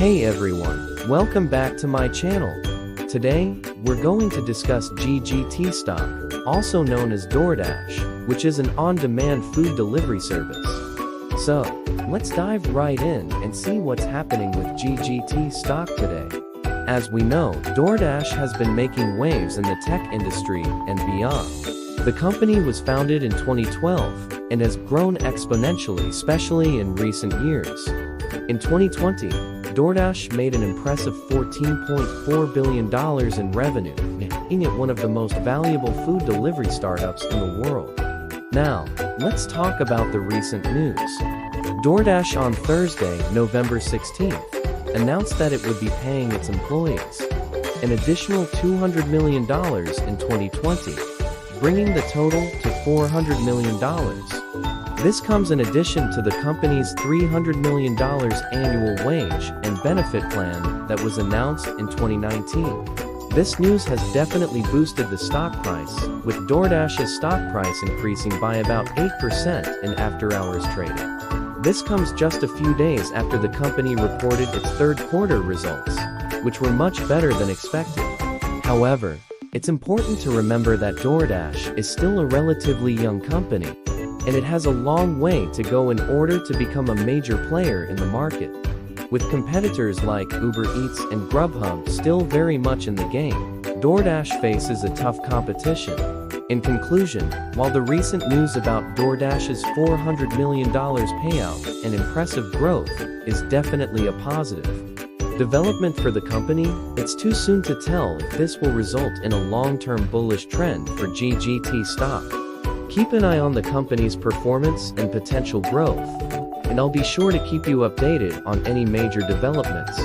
Hey everyone, welcome back to my channel. Today, we're going to discuss DJT Stock, also known as DoorDash, which is an on-demand food delivery service. So, let's dive right in and see what's happening with DJT Stock today. As we know, DoorDash has been making waves in the tech industry and beyond. The company was founded in 2012 and has grown exponentially, especially in recent years. In 2020, DoorDash made an impressive $14.4 billion in revenue, making it one of the most valuable food delivery startups in the world. Now, let's talk about the recent news. DoorDash on Thursday, November 16th, announced that it would be paying its employees an additional $200 million in 2020, bringing the total to $400 million. This comes in addition to the company's $300 million annual wage and benefit plan that was announced in 2019. This news has definitely boosted the stock price, with DoorDash's stock price increasing by about 8% in after-hours trading. This comes just a few days after the company reported its third quarter results, which were much better than expected. However, it's important to remember that DoorDash is still a relatively young company, and it has a long way to go in order to become a major player in the market. With competitors like Uber Eats and Grubhub still very much in the game, DoorDash faces a tough competition. In conclusion, while the recent news about DoorDash's $400 million payout and impressive growth is definitely a positive development for the company, it's too soon to tell if this will result in a long-term bullish trend for DJT stock. Keep an eye on the company's performance and potential growth, and I'll be sure to keep you updated on any major developments.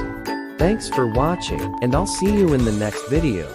Thanks for watching, and I'll see you in the next video.